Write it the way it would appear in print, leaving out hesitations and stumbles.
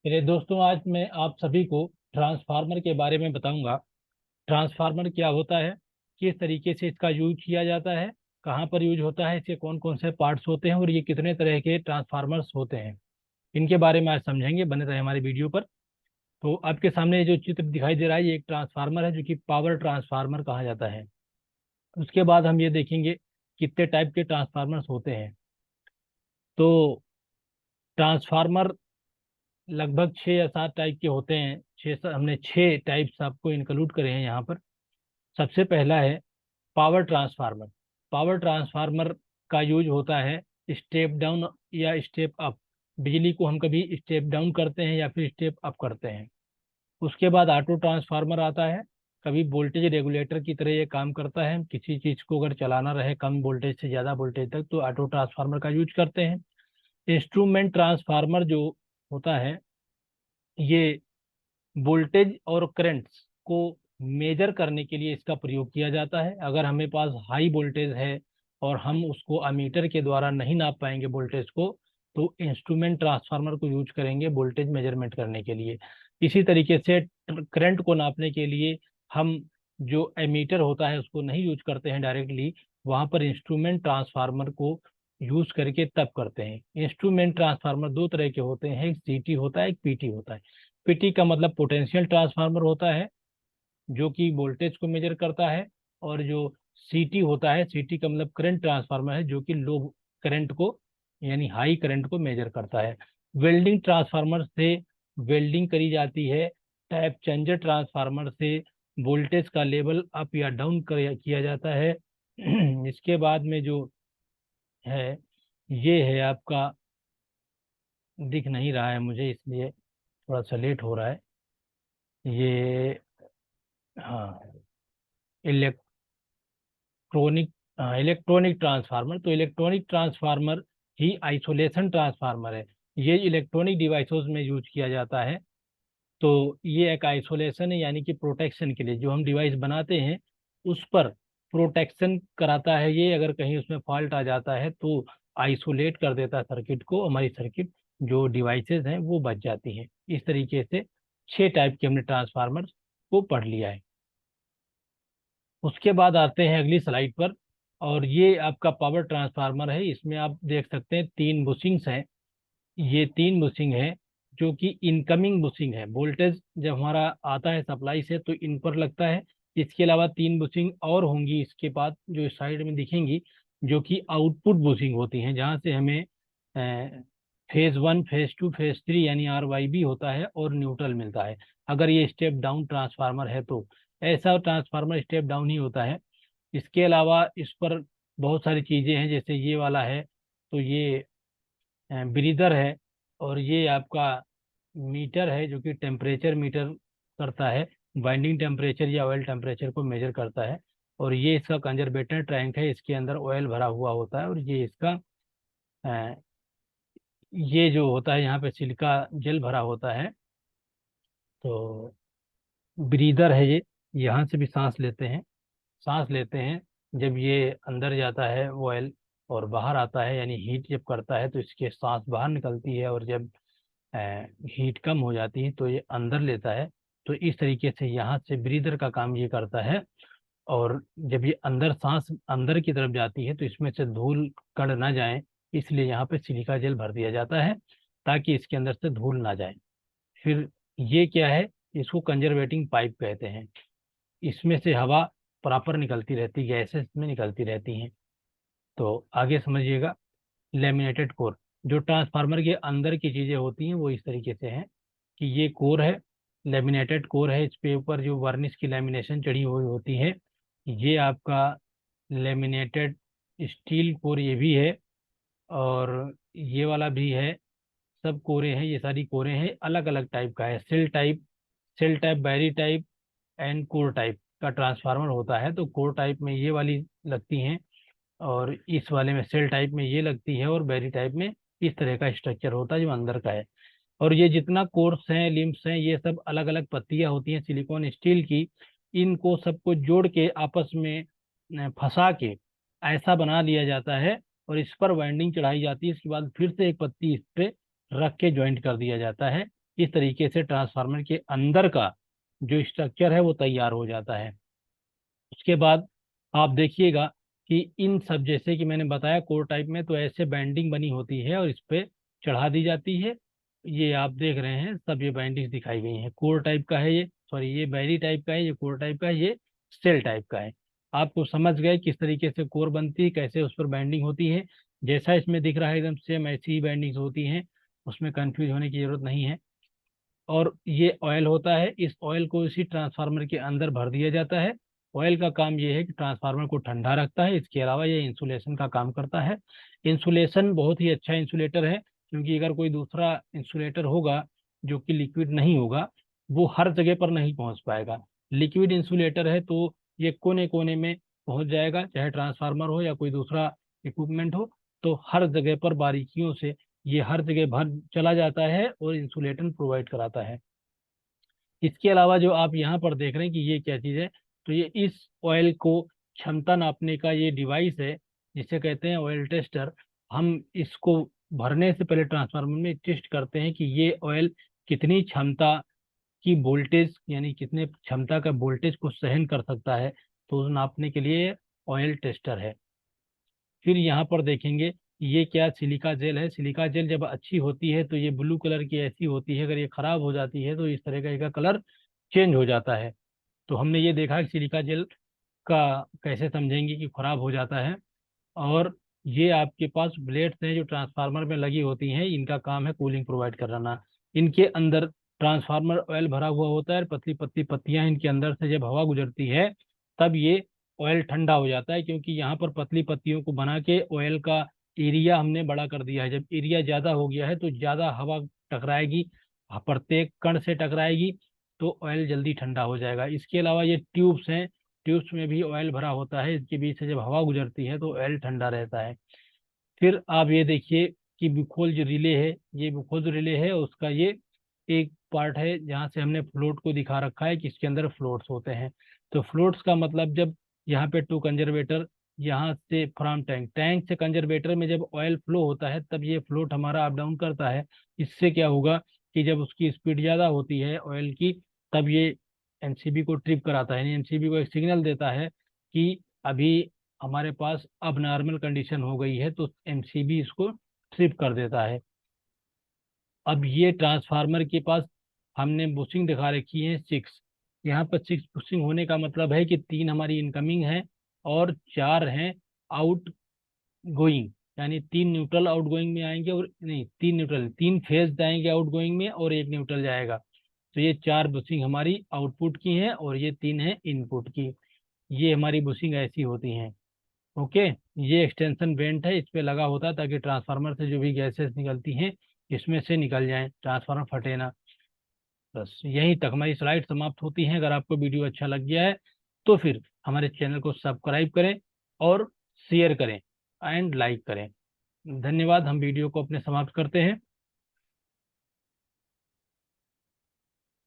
मेरे दोस्तों, आज मैं आप सभी को ट्रांसफार्मर के बारे में बताऊंगा। ट्रांसफार्मर क्या होता है, किस तरीके से इसका यूज किया जाता है, कहाँ पर यूज होता है, इसके कौन कौन से पार्ट्स होते हैं और ये कितने तरह के ट्रांसफार्मर्स होते हैं, इनके बारे में आज समझेंगे। बने रहे हमारे वीडियो पर। तो आपके सामने ये जो चित्र दिखाई दे रहा है, ये एक ट्रांसफार्मर है जो कि पावर ट्रांसफार्मर कहा जाता है। उसके बाद हम ये देखेंगे कितने टाइप के ट्रांसफार्मर्स होते हैं। तो ट्रांसफार्मर लगभग 6 या 7 टाइप के होते हैं। हमने 6 टाइप्स आपको इंक्लूड करे हैं यहाँ पर। सबसे पहला है पावर ट्रांसफार्मर। पावर ट्रांसफार्मर का यूज होता है स्टेप डाउन या स्टेप अप। बिजली को हम कभी स्टेप डाउन करते हैं या फिर स्टेप अप करते हैं। उसके बाद ऑटो ट्रांसफार्मर आता है। कभी वोल्टेज रेगुलेटर की तरह ये काम करता है। किसी चीज को अगर चलाना रहे कम वोल्टेज से ज़्यादा वोल्टेज तक, तो ऑटो ट्रांसफार्मर का यूज करते हैं। इंस्ट्रूमेंट ट्रांसफार्मर जो होता है, ये वोल्टेज और करंट्स को मेजर करने के लिए इसका प्रयोग किया जाता है। अगर हमें पास हाई वोल्टेज है और हम उसको अमीटर के द्वारा नहीं नाप पाएंगे वोल्टेज को, तो इंस्ट्रूमेंट ट्रांसफार्मर को यूज करेंगे वोल्टेज मेजरमेंट करने के लिए। इसी तरीके से करंट को नापने के लिए हम जो एमीटर होता है उसको नहीं यूज करते हैं डायरेक्टली, वहां पर इंस्ट्रूमेंट ट्रांसफार्मर को यूज करके तब करते हैं। इंस्ट्रूमेंट ट्रांसफार्मर दो तरह के होते हैं, एक सीटी होता है, एक पीटी होता है। पीटी का मतलब पोटेंशियल ट्रांसफार्मर होता है, जो कि वोल्टेज को मेजर करता है। और जो सीटी होता है, सीटी का मतलब करंट ट्रांसफार्मर है, जो कि लो करंट को यानी हाई करंट को मेजर करता है। वेल्डिंग ट्रांसफार्मर से वेल्डिंग करी जाती है। टैप चेंजर ट्रांसफार्मर से वोल्टेज का लेवल अप या डाउन किया जाता है। इसके बाद में जो है, ये है आपका, दिख नहीं रहा है मुझे इसलिए थोड़ा सा लेट हो रहा है ये। हाँ, इलेक्ट्रॉनिक इलेक्ट्रॉनिक ट्रांसफार्मर। तो इलेक्ट्रॉनिक ट्रांसफार्मर ही आइसोलेशन ट्रांसफार्मर है। ये इलेक्ट्रॉनिक डिवाइसेस में यूज किया जाता है। तो ये एक आइसोलेशन है, यानी कि प्रोटेक्शन के लिए जो हम डिवाइस बनाते हैं उस पर प्रोटेक्शन कराता है। ये अगर कहीं उसमें फॉल्ट आ जाता है तो आइसोलेट कर देता है सर्किट को। हमारी सर्किट जो डिवाइसेस हैं वो बच जाती हैं। इस तरीके से 6 टाइप के हमने ट्रांसफार्मर को पढ़ लिया है। उसके बाद आते हैं अगली स्लाइड पर। और ये आपका पावर ट्रांसफार्मर है। इसमें आप देख सकते हैं 3 बुशिंग्स हैं। ये 3 बुशिंग है जो कि इनकमिंग बुशिंग है। वोल्टेज जब हमारा आता है सप्लाई से तो इन पर लगता है। इसके अलावा 3 बुशिंग और होंगी इसके बाद जो साइड में दिखेंगी, जो कि आउटपुट बुशिंग होती हैं, जहाँ से हमें फेज 1, फेज 2, फेज 3 यानी RYB होता है और न्यूट्रल मिलता है। अगर ये स्टेप डाउन ट्रांसफार्मर है तो ऐसा ट्रांसफार्मर स्टेप डाउन ही होता है। इसके अलावा इस पर बहुत सारी चीज़ें हैं, जैसे ये वाला है तो ये ब्रीदर है। और ये आपका मीटर है जो कि टेम्परेचर मीटर करता है, बाइंडिंग टेम्परेचर या ऑयल टेम्परेचर को मेजर करता है। और ये इसका कंजर्वेटर टैंक है, इसके अंदर ऑयल भरा हुआ होता है। और ये इसका अ, ये जो होता है यहाँ पे सिलिका जेल भरा होता है। तो ब्रीदर है ये, यहाँ से भी सांस लेते हैं। सांस लेते हैं जब ये अंदर जाता है ऑयल और बाहर आता है, यानी हीट जब करता है तो इसके सांस बाहर निकलती है। और जब हीट कम हो जाती है तो ये अंदर लेता है। तो इस तरीके से यहाँ से ब्रीदर का काम ये करता है। और जब ये अंदर सांस अंदर की तरफ जाती है तो इसमें से धूल कण ना जाए, इसलिए यहाँ पे सिलिका जेल भर दिया जाता है ताकि इसके अंदर से धूल ना जाए। फिर ये क्या है, इसको कंजर्वेटिंग पाइप कहते हैं। इसमें से हवा प्रॉपर निकलती रहती, गैसेस में निकलती रहती हैं। तो आगे समझिएगा। लेमिनेटेड कोर, जो ट्रांसफार्मर के अंदर की चीज़ें होती हैं वो इस तरीके से हैं कि ये कोर है, लेमिनेटेड कोर है। इस पे ऊपर जो वार्निश की लेमिनेशन चढ़ी हुई होती है, ये आपका लेमिनेटेड स्टील कोर ये भी है। और ये वाला भी है। सब कोरे हैं, ये सारी कोरे हैं। अलग अलग टाइप का है, cell type, berry type and core type का ट्रांसफार्मर होता है। तो कोर टाइप में ये वाली लगती हैं, और इस वाले में सेल टाइप में ये लगती है, और बैरी टाइप में इस तरह का स्ट्रक्चर होता है जो अंदर का है। और ये जितना कोर्स हैं, लिम्स हैं, ये सब अलग अलग पत्तियां होती हैं सिलिकॉन स्टील की। इनको सबको जोड़ के आपस में फंसा के ऐसा बना लिया जाता है। और इस पर वाइंडिंग चढ़ाई जाती है। इसके बाद फिर से एक पत्ती इस पे रख के ज्वाइंट कर दिया जाता है। इस तरीके से ट्रांसफार्मर के अंदर का जो स्ट्रक्चर है वो तैयार हो जाता है। उसके बाद आप देखिएगा कि इन सब, जैसे कि मैंने बताया कोर टाइप में तो ऐसे बैंडिंग बनी होती है और इस पे चढ़ा दी जाती है। ये आप देख रहे हैं सब, ये बैंडिंग दिखाई गई है। कोर टाइप का है ये, सॉरी ये बैरी टाइप का है, ये कोर टाइप का है, ये सेल टाइप का है। आपको समझ गए किस तरीके से कोर बनती है, कैसे उस पर बैंडिंग होती है। जैसा इसमें दिख रहा है एकदम सेम ऐसी ही बैंडिंग्स होती हैं, उसमें कंफ्यूज होने की जरूरत नहीं है। और ये ऑयल होता है, इस ऑयल को इसी ट्रांसफार्मर के अंदर भर दिया जाता है। ऑयल का काम ये है कि ट्रांसफार्मर को ठंडा रखता है, इसके अलावा ये इंसुलेशन का काम करता है। इंसुलेशन बहुत ही अच्छा इंसुलेटर है, क्योंकि अगर कोई दूसरा इंसुलेटर होगा जो कि लिक्विड नहीं होगा, वो हर जगह पर नहीं पहुंच पाएगा। लिक्विड इंसुलेटर है तो ये कोने कोने में पहुंच जाएगा, चाहे ट्रांसफार्मर हो या कोई दूसरा इक्विपमेंट हो, तो हर जगह पर बारीकियों से ये हर जगह भर चला जाता है और इंसुलेशन प्रोवाइड कराता है। इसके अलावा जो आप यहाँ पर देख रहे हैं कि ये क्या चीज़ है, तो ये इस ऑयल को क्षमता नापने का ये डिवाइस है, जिसे कहते हैं ऑयल टेस्टर। हम इसको भरने से पहले ट्रांसफार्मर में टेस्ट करते हैं कि ये ऑयल कितनी क्षमता की वोल्टेज, यानी कितने क्षमता का वोल्टेज को सहन कर सकता है, तो उस नापने के लिए ऑयल टेस्टर है। फिर यहाँ पर देखेंगे ये क्या सिलिका जेल है। सिलिका जेल जब अच्छी होती है तो ये ब्लू कलर की ऐसी होती है, अगर ये खराब हो जाती है तो इस तरह का इसका कलर चेंज हो जाता है। तो हमने ये देखा कि सिलिका जेल का कैसे समझेंगे कि खराब हो जाता है। और ये आपके पास ब्लेड्स हैं जो ट्रांसफार्मर में लगी होती हैं, इनका काम है कूलिंग प्रोवाइड कराना। इनके अंदर ट्रांसफार्मर ऑयल भरा हुआ होता है, पतली पतली पत्तियां इनके अंदर से जब हवा गुजरती है तब ये ऑयल ठंडा हो जाता है, क्योंकि यहाँ पर पतली पत्तियों को बना के ऑयल का एरिया हमने बड़ा कर दिया है। जब एरिया ज़्यादा हो गया है तो ज़्यादा हवा टकराएगी, प्रत्येक कण से टकराएगी, तो ऑयल जल्दी ठंडा हो जाएगा। इसके अलावा ये ट्यूब्स हैं, ट्यूब्स में भी ऑयल भरा होता है, इसके बीच से जब हवा गुजरती है तो ऑयल ठंडा रहता है। फिर आप ये देखिए कि बुखोल जो रिले है, ये बुखोल जो रिले है उसका ये एक पार्ट है जहाँ से हमने फ्लोट को दिखा रखा है कि इसके अंदर फ्लोट्स होते हैं। तो फ्लोट्स का मतलब, जब यहाँ पे टू कंजर्वेटर, यहाँ से फ्रॉम टैंक, टैंक से कंजर्वेटर में जब ऑयल फ्लो होता है तब ये फ्लोट हमारा अप डाउन करता है। इससे क्या होगा कि जब उसकी स्पीड ज़्यादा होती है ऑयल की, तब ये एमसीबी को ट्रिप कराता है, यानी एमसीबी को एक सिग्नल देता है कि अभी हमारे पास अब नॉर्मल कंडीशन हो गई है, तो एमसीबी इसको ट्रिप कर देता है। अब ये ट्रांसफार्मर के पास हमने बुशिंग दिखा रखी है 6। यहाँ पर 6 बुशिंग होने का मतलब है कि 3 हमारी इनकमिंग है और 4 हैं आउट गोइंग, यानी 3 न्यूट्रल आउट गोइंग में आएंगे, और नहीं 3 न्यूट्रल, 3 फेज जाएंगे आउट गोइंग में और 1 न्यूट्रल जाएगा। तो ये 4 बुशिंग हमारी आउटपुट की हैं और ये 3 है इनपुट की। ये हमारी बुशिंग ऐसी होती हैं। ओके, ये एक्सटेंशन वेंट है, इस पे लगा होता है ताकि ट्रांसफार्मर से जो भी गैसेस निकलती हैं इसमें से निकल जाएं, ट्रांसफार्मर फटे ना। बस यहीं तक हमारी स्लाइड समाप्त होती हैं। अगर आपको वीडियो अच्छा लग गया है तो फिर हमारे चैनल को सब्सक्राइब करें और शेयर करें एंड लाइक करें। धन्यवाद। हम वीडियो को अपने समाप्त करते हैं।